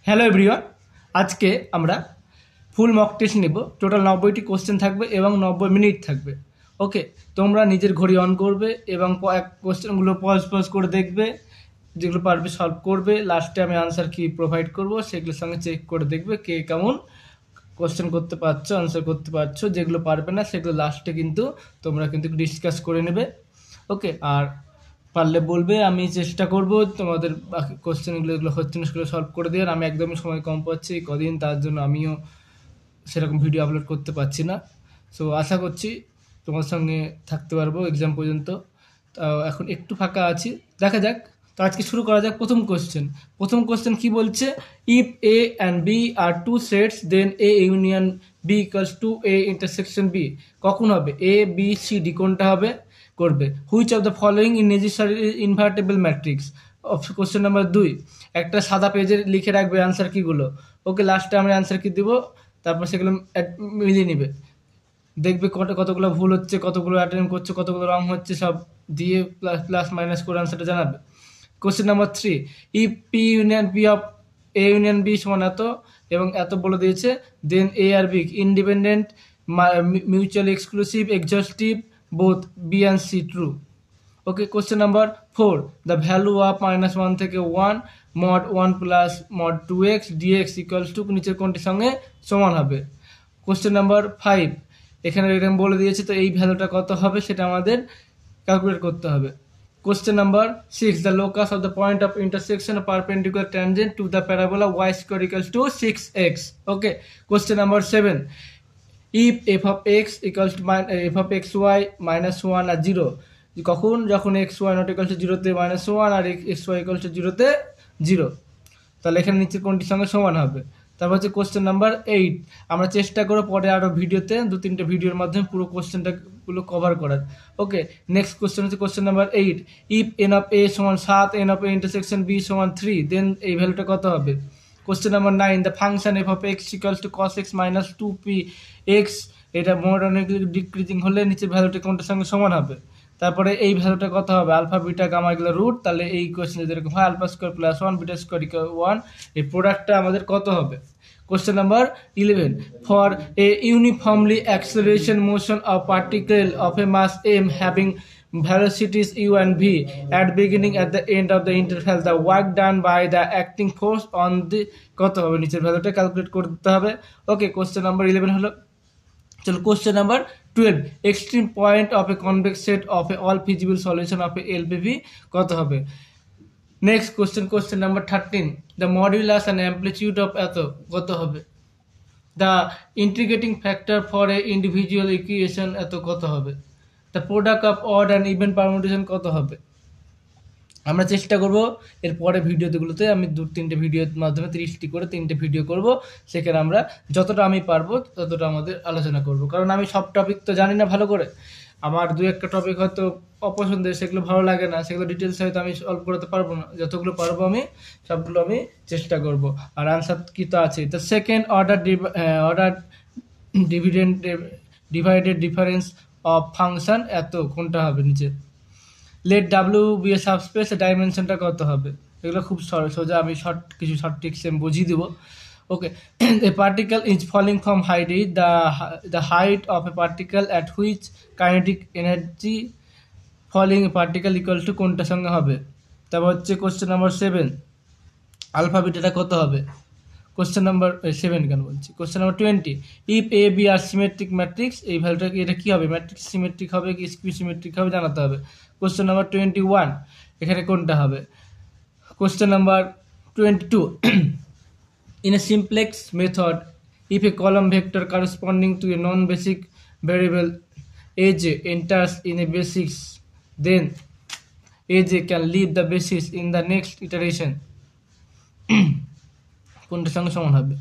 Hello everyone, আজকে আমরা full mock test নেব। টোটাল 90টি কোশ্চেন থাকবে এবং 90 মিনিট থাকবে। ওকে, তোমরা নিজের ঘড়ি অন করবে এবং কোশ্চেনগুলো পজ করে দেখবে, যেগুলো পারবে সলভ করবে। লাস্টে আমি আনসার কি প্রোভাইড করব সেগুলোর সঙ্গে চেক করে দেখবে কে কেমন কোশ্চেন করতে পারছো, আনসার করতে পারছো। যেগুলো পারবে না সেগুলো লাস্টে কিন্তু তোমরা কিন্তু ডিসকাস করে নেবে। ওকে, আর পারলে বলবে, আমি চেষ্টা করব তোমাদের বাকি কোশ্চেনগুলো এগুলো হচ্ছে না সেগুলো সলভ করে দেওয়ার। আমি একদমই সময় কম পাচ্ছি এই কদিন, তার জন্য আমিও সেরকম ভিডিও আপলোড করতে পারছি না। সো আশা করছি তোমার সঙ্গে থাকতে পারবো এক্সাম পর্যন্ত। তাও এখন একটু ফাঁকা আছি, দেখা যাক। তো আজকে শুরু করা যাক। প্রথম কোশ্চেন কি বলছে, if A and B are two sets then A union B equals to A intersection B. কখন হবে? এ বি সি ডি কোনটা হবে করবে? Which of the following in necessary invertible matrix. Question number 2, একটা সাদা পেজে লিখে রাখবে আনসার কিগুলো। ওকে, লাস্টে আমরা আনসার কি দিব, তারপর সেগুলো মিলিয়ে নিবে। দেখবে কতগুলো ভুল হচ্ছে, কতগুলো অ্যাটেম্প করছে, কতগুলো রং হচ্ছে, সব দিয়ে প্লাস মাইনাস করে আনসারটা জানাবে। Question number 3, if P union P of A union B সমান এত এবং এত বলে দিয়েছে, দেন এ আর B independent, mutually exclusive, exhaustive, both B and C true. Okay, question number 4, the value of -1 থেকে 1 mod 1 plus mod 2x dx equals to নিচের কোনটির সঙ্গে সমান হবে? কোশ্চেন নাম্বার 5, এখানে এরকম বলে দিয়েছে, তো এই ভ্যালুটা কত হবে সেটা আমাদের ক্যালকুলেট করতে হবে। Question number 6, the locus of the point of intersection of perpendicular tangent to the parabola y square equals to 6x. Okay, question number 7, if f of x equals to f of xy minus 1 আর 0, কখন যখন xy not equal to 0 তে -1 আর xy equal to 0 তে 0, তাহলে এখানে নিচে কোনটির সঙ্গে সমান হবে? তারপর হচ্ছে কোশ্চেন নাম্বার 8, আমরা চেষ্টা করব পরে আরও ভিডিওতে 2-3টে ভিডিওর মাধ্যমে পুরো কোশ্চেনটাগুলো কভার করার। ওকে, নেক্সট কোশ্চেন হচ্ছে question number 8, if N of A সমান 7, N of A intersection B সমান 3, দেন এই ভ্যালুটা কত হবে? Question number 9, the function F of X equals to cos x minus 2p X, এটা মোটামুটি ডিক্রিজিং হলে নিচের ভ্যালুটা কোনটার সঙ্গে সমান হবে? তারপরে এই ভ্যালুটা কত হবে? আলফা বিটা গামা এগুলো রুট, তাহলে এই কোশ্চেন যেরকম হয় alpha square plus 1 beta square equal 1, এই প্রোডাক্টটা আমাদের কত হবে? Question number 11, for a uniformly acceleration motion of particle of a mass m having velocities u and v at beginning at the end of the interval, the work done by the acting force on the কত হবে? নিচের ভ্যালুটা calculate করতে হবে। ওকে, question number 11 হলো। চলো question number 12, extreme point of a convex set of a all feasible solution of a LPP কত হবে? Next question number 13, the modulus and amplitude of এত কত হবে? The integrating factor for a individual equation এত কত হবে? The product of odd and even permutation কত হবে? আমরা চেষ্টা করব এর পরে ভিডিওগুলোতে, আমি 2-3টে ভিডিওর মাধ্যমে 30টি করে 3টে ভিডিও করব, সেখানে আমরা যতটা আমি পারবো ততটা আমাদের আলোচনা করব। কারণ আমি সব টপিক তো জানি না ভালো করে, আমার 2-1টা টপিক হয়তো অপছন্দের, সেগুলো ভালো লাগে না, সেগুলো ডিটেলস হয়তো আমি সলভ করতে পারবো না। যতগুলো পারবো আমি সবগুলো আমি চেষ্টা করব। আর আনসার কি তো আছে, তো second order divided difference of function এত কোনটা হবে নিচে? Late W B A subspace, ডাইমেনশনটা কত হবে? এগুলো খুব সোজা, আমি কিছু শর্ট ট্রিক্স আমি বুঝিয়ে দেবো। Okay, a particle is falling from height is the height of a particle at which kinetic energy falling a particle equal to কোনটার সঙ্গে হবে? তারপর হচ্ছে কোশ্চেন নাম্বার 7, আলফা বিটাটা কত হবে? কোশ্চেন নাম্বার 7 কেন বলছি, question number 20, if A B are symmetric matrix, এই ভ্যালুটা এটা কি হবে? ম্যাট্রিক্স সিমেট্রিক হবে কি স্কিউ সিমেট্রিক হবে জানাতে হবে। কোশ্চেন নাম্বার 21, এখানে কোনটা হবে? Question number 22, in a simplex method, if a column vector corresponding to a non-basic variable aj enters in a basis, then aj can leave the basis in the next iteration, কোনটার সঙ্গে সমান হবে?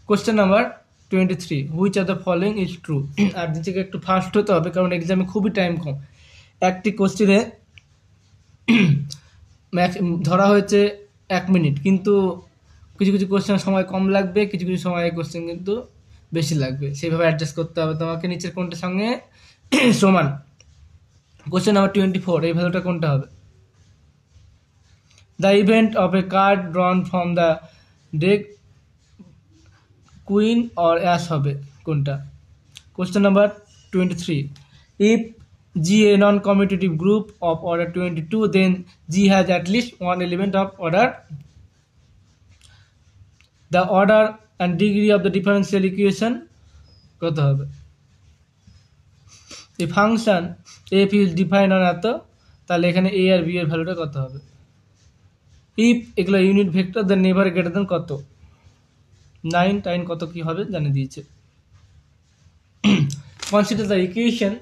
Question number 23, which of the following is true. আর দিকে একটু fast হতে হবে, কারণ এক্সামে খুবই টাইম কম। একটি কোশ্চেনে ধরা হয়েছে 1 মিনিট, কিন্তু কিছু কিছু কোশ্চেনের সময় কম লাগবে, কিছু কিছু সময় কোশ্চেন কিন্তু বেশি লাগবে, সেইভাবে অ্যাডজাস্ট করতে হবে তোমাকে নিচের কোনটার সঙ্গে সমান। কোশ্চেন নাম্বার 24, এই ভ্যালুটা কোনটা হবে? The event of a card drawn from the deck queen or ace হবে কোনটা? Question number 23, if G a non-commutative group of order 22, then G has at least one element of order. The order and degree of the differential equation কত হবে? এই function f is defined on এত, তাহলে এখানে a R b এর ভ্যালুটা কত হবে? ইফ এগুলো ইউনিট ভেক্টর দেন নেভার গ্রেটার দেন কত? 9 টাইম কত কি হবে জানিয়ে দিয়েছে। Consider the equation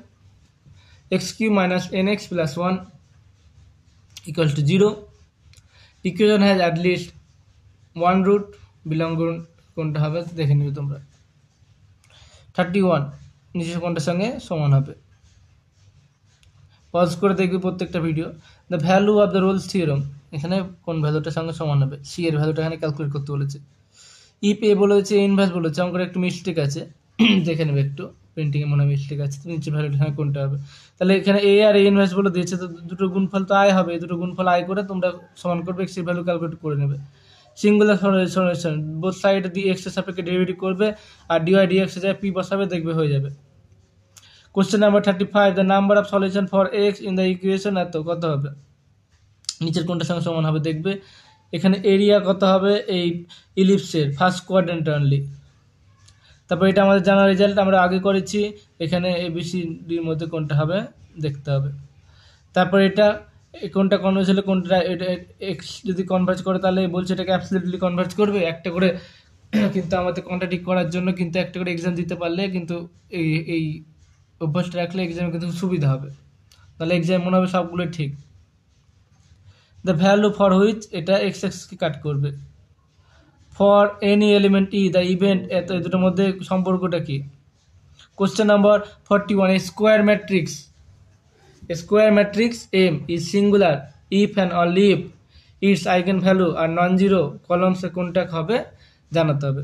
x cube minus nx plus 1 equals to 0. Equation has at least one root, belong কোনটা হবে দেখে নিবে তোমরা। 31 নিচের কোনটার সঙ্গে সমান হবে? পজ করে দেখবে প্রত্যেকটা video. The value of the Rolle's theorem, এখানে কোন ভ্যালুটার সঙ্গে সমান হবে? সি এর ভ্যালুটা এখানে ক্যালকুলেট করতে বলেছে। ইফ এ বলেছে ইনভার্স বলেছে, অঙ্কের একটু মিস্টেক আছে, দেখে নেবে একটু, প্রিন্টিংয়ে মনে হয় মিস্টেক আছে, তো নিচের ভ্যালুটা এখানে কোনটা হবে? তাহলে এখানে এ আর এ ইনভার্স বলে দিয়েছে, তো দুটো গুণফল তো আয় হবে, দুটো গুণফল আয় করে তোমরা সমান করবে, এক্স এর ভ্যালু ক্যালকুলেট করে নেবে। সিঙ্গুলার সলিউশন, বোথ সাইড দিয়ে এক্স এর সাপেক্ষে ডেরিভেটিভ করবে, আর ডিওয়াই ডিএক্স এ যায় পি বসাবে, দেখবে হয়ে যাবে। Question number 35, the number of solution for x in the equation এত, কত হবে? নিচের কোনটার সঙ্গে সমান হবে দেখবে। এখানে এরিয়া কত হবে এই ইলিপসের? First quadrant only. তারপর এটা আমাদের জানা রেজাল্ট, আমরা আগে করেছি, এখানে এবিসিডির মধ্যে কোনটা হবে দেখতে হবে। তারপর এটা কোনটা কনভার্জ হলে কোনটা, এটা এক্স যদি কনভার্জ করে তাহলে বলছে এটাকে অ্যাবসলিউটলি কনভার্জ করবে, একটা করে কিন্তু আমাদের কন্ট্রাডিক্ট করার জন্য কিন্তু একটা করে এক্সাম দিতে পারলে কিন্তু এই অভ্যাসটা রাখলে এক্সামে কিন্তু সুবিধা হবে, তাহলে এক্সাম মনে হবে সবগুলো ঠিক। দ্য ভ্যালু ফর হুইচ, এটা এক্স এক্সকে কাট করবে। For any element E, the event এত, এই দুটোর মধ্যে সম্পর্কটা কি? Question number 41, square matrix M is singular if and only if its eigen value are non zero কলমসে কোনটা হবে জানাতে হবে।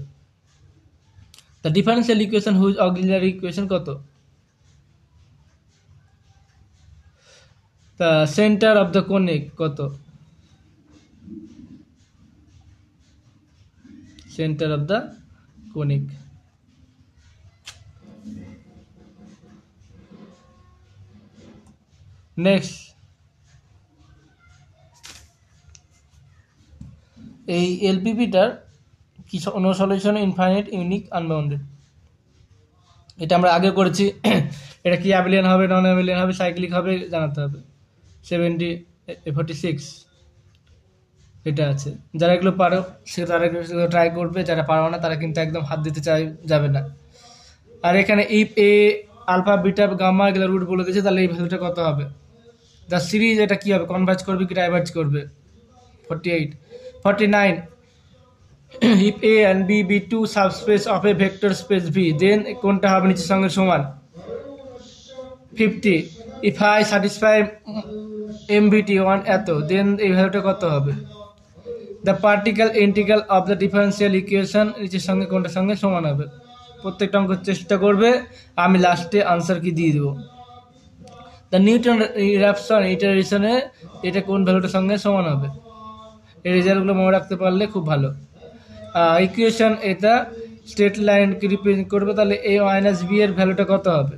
The differential equation which auxiliary equation কত? The centre of the conic কত? Centre of the conic. Next, এই এলপিপিটার কি no solution infinite unique unbounded, এটা আমরা আগে করেছি। এটা কি অ্যাবিলিয়ান হবে, নন অ্যাবিলিয়ান হবে, সাইক্লিক হবে জানাতে হবে। 46 এটা আছে। যারা এগুলো পারো সে তারা ট্রাই করবে, যারা পারো না তারা কিন্তু একদম হাত দিতে যাবে না। আর এখানে if A alpha beta gamma এগুলো রুট বলে দিয়েছে, তাহলে এই ভ্যালুটা কত হবে? দ্য সিরিজ এটা কি হবে, কনভার্জ করবে কি ডাইভার্জ করবে? 49 if a and b be two subspace of a vector space v, then কোনটা হবে নিচের সঙ্গে সমান? 50 if I satisfy mvt1 এত, then এই ভ্যালুটা কত হবে? The particle integral of the differential equation নিচের সঙ্গে কোনটার সঙ্গে সমান হবে? প্রত্যেকটা অঙ্ক চেষ্টা করবে, আমি লাস্টে আনসার কি দিয়ে দেবো। দ্য নিউটন ইরাপশন ইটারেশনে এটা কোন ভ্যালুটার সঙ্গে সমান হবে? এই রেজাল্টগুলো মনে রাখতে পারলে খুব ভালো। ইকুয়েশন এটা স্ট্রেট লাইনকে রিপ্রেজেন্ট করবে, তাহলে a মাইনাস বি এর ভ্যালুটা কত হবে?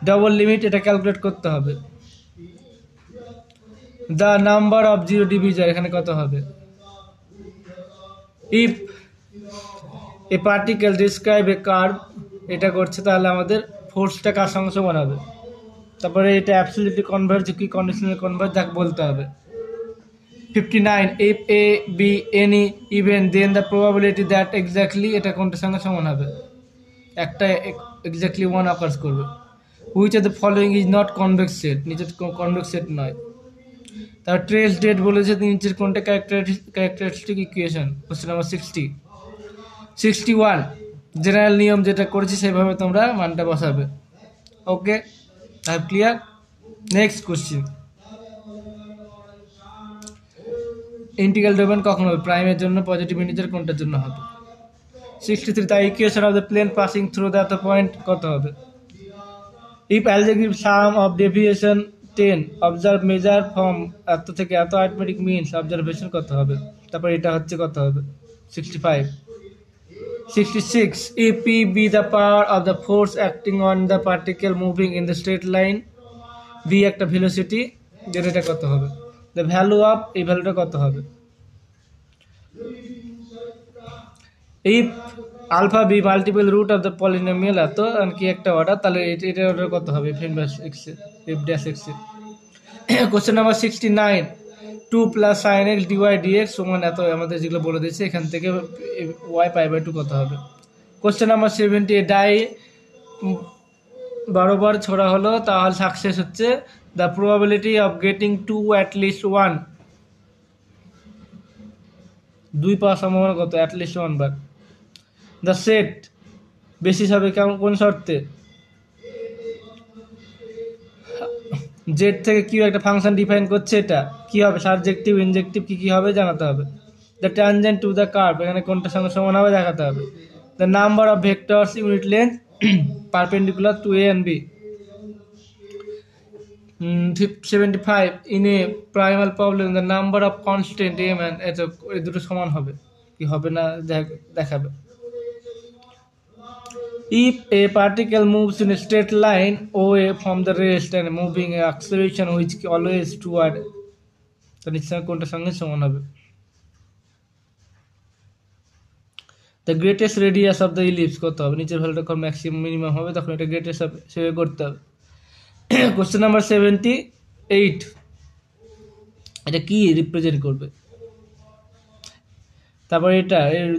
ডবল লিমিট এটা ক্যালকুলেট করতে হবে। দ্য নাম্বার অফ জিরো ডিভিজার এখানে কত হবে? If A particle describe a curve, এটা করছে, তাহলে আমাদের ফোর্সটা কার সঙ্গে সমান হবে? তারপরে এটা অ্যাবসলিউটলি কনভার্জ কি কন্ডিশনাল কনভার্জ তাকে বলতে হবে। 59 if a be any event then the probability that exactly এটা কোনটার সঙ্গে সমান হবে? একটা exactly one occurs করবে। which of the following is not convex set, নিচের convex set নয়। তার ট্রেস ডেট বলেছে, নিচের কোনটা characteristic equation? Question number 61 general নিয়ম যেটা করেছি সেভাবে তোমরা মানটা বসাবে। Okay, I have clear. Next question, integral domain কখন হবে? প্রাইমের জন্য, পজিটিভ ইন্টিজার কোনটার জন্য হবে? 63 the equation of the plane passing through the point কত হবে? If algebraic sum of deviation 10 observe measure from এত থেকে এত অ্যারিথমেটিক মিনস অবজারভেশন কত হবে? তারপর এটা হচ্ছে কত হবে? 65 66. If P be the power of the force acting on the particle moving in the straight line, V একটা velocity, then এটা কত হবে? The value of এই ভ্যালুটা কত হবে? If alpha be multiple root of the polynomial এত আর কি একটা অর্ডার, তাহলে এটার অর্ডার কত হবে? F inverse x f dash x. Question number 69. 2 plus sin x dy dx সমান এত, আমাদের যেগুলো বলে দিয়েছে এখান থেকে y পাই বাই 2 কত হবে? Question number 70. ডাই 12 বার ছোড়া হলো, তাহলে সাকসেস হচ্ছে the probability of getting 2 at least 1, 2 পাওয়ার সম্ভাবনা কত? At least 1 bar. The set basis হবে কোন শর্তে? জেড থেকে কিউ একটা ফাংশন ডিফাইন করছে, এটা কি হবে? সাবজেক্টিভ ইনজেক্টিভ কি হবে জানাতে হবে। The tangent to the curve এখানে কোনটার সঙ্গে সমান হবে দেখাতে হবে। The number of vectors unit length perpendicular to A and B. 75. In a primal problem the number of constant M and এত এই দুটো সমান হবে কি হবে না দেখাবে। If a particle moves in a straight line away from the rest and moving a acceleration which always toward, তো নিশ্চয় কোনটার সঙ্গে সমান হবে? The greatest radius of the ellipse কত হবে? নিচের ভ্যালুটা যখন ম্যাক্সিমাম মিনিমাম হবে তখন এটা গ্রেটেস্ট হবে, সেভাবে করতে হবে। Question number 78. এটা কি রিপ্রেজেন্ট করবে? তারপর এটা এর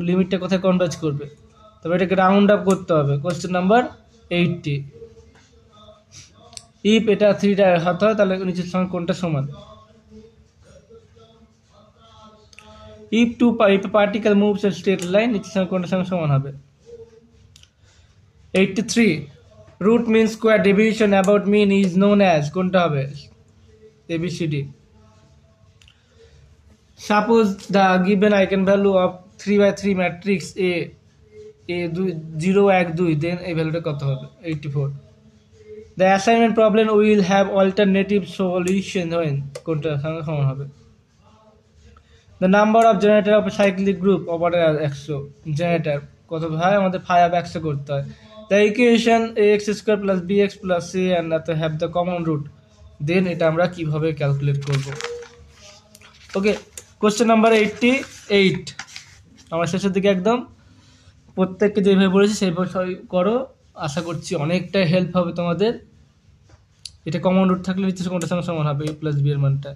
লিমিটটা কোথায় কনভার্জ করবে? তবে এটাকে রাউন্ড আপ করতে হবে। Question number 80. ইফ এটা 3টা হাত হয় তাহলে নিচের সঙ্গে কোনটা সমান? If particle moves a straight line নিচের সঙ্গে কোনটার সঙ্গে সমান হবে? 83. Root mean square division about mean is known as, কোনটা হবে? ABCD. Suppose the given eigen value of 3/3 matrix A 0 1 2, then এই ভ্যালুটা কত হবে? 84. The assignment problem will have alternative solution when, কোনটার সঙ্গে সমান হবে? The number of generator of cyclic group operator 100 generator কত হয়? আমাদের 5/100 করতে হয়। The equation ax² + bx + c and have the common root, then এটা আমরা কিভাবে ক্যালকুলেট করব? ওকে, কোশ্চেন নাম্বার 88 আমার শেষের দিকে একদম। প্রত্যেককে যেভাবে বলেছি সেইভাবে সবাই করো, আশা করছি অনেকটা হেল্প হবে তোমাদের। এটা কমন রুট থাকলে নিচে কোনটার সঙ্গে সমান হবে? a + b এর মানটা।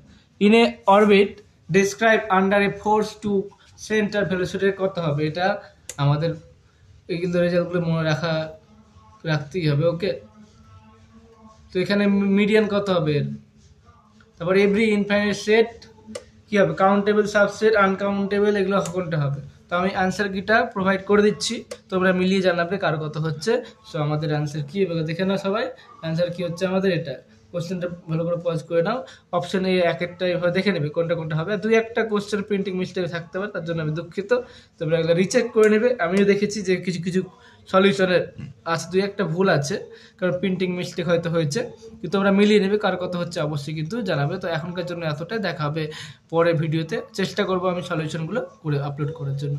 In a orbit describe under A force to centre velocity কত হবে? এটা আমাদের এই কিন্তু রেজাল্টগুলো মনে রাখতেই হবে। ওকে, তো এখানে মিডিয়ান কত হবে এর? তারপর এভরি ইনফাইনাইট সেট কি হবে? কাউন্টেবল সাবসেট, আনকাউন্টেবল, এগুলো কোনটা হবে? তো আমি অ্যান্সার কিটা প্রোভাইড করে দিচ্ছি, তোমরা মিলিয়ে জানাবে কার কত হচ্ছে। সো আমাদের অ্যান্সার কি হবে দেখে নাও সবাই। অ্যান্সার কি হচ্ছে আমাদের? এটা কোশ্চেনটা ভালো করে পজ করে নাও। অপশন এ এক একটা এভাবে দেখে নেবে কোনটা কোনটা হবে। 2-1টা কোশ্চেন প্রিন্টিং মিস্টেক থাকতে পারে, তার জন্য আমি দুঃখিত। তোমরা এগুলো রিচেক করে নেবে। আমিও দেখেছি যে কিছু কিছু সলিউশনের আছে 2-1টা ভুল আছে, কারণ প্রিন্টিং মিস্টেক হয়তো হয়েছে, কিন্তু তোমরা মিলিয়ে নেবে কার কত হচ্ছে অবশ্যই কিন্তু জানাবে। তো এখনকার জন্য এতটাই, দেখা হবে পরের ভিডিওতে। চেষ্টা করবো আমি সলিউশনগুলো করে আপলোড করার জন্য।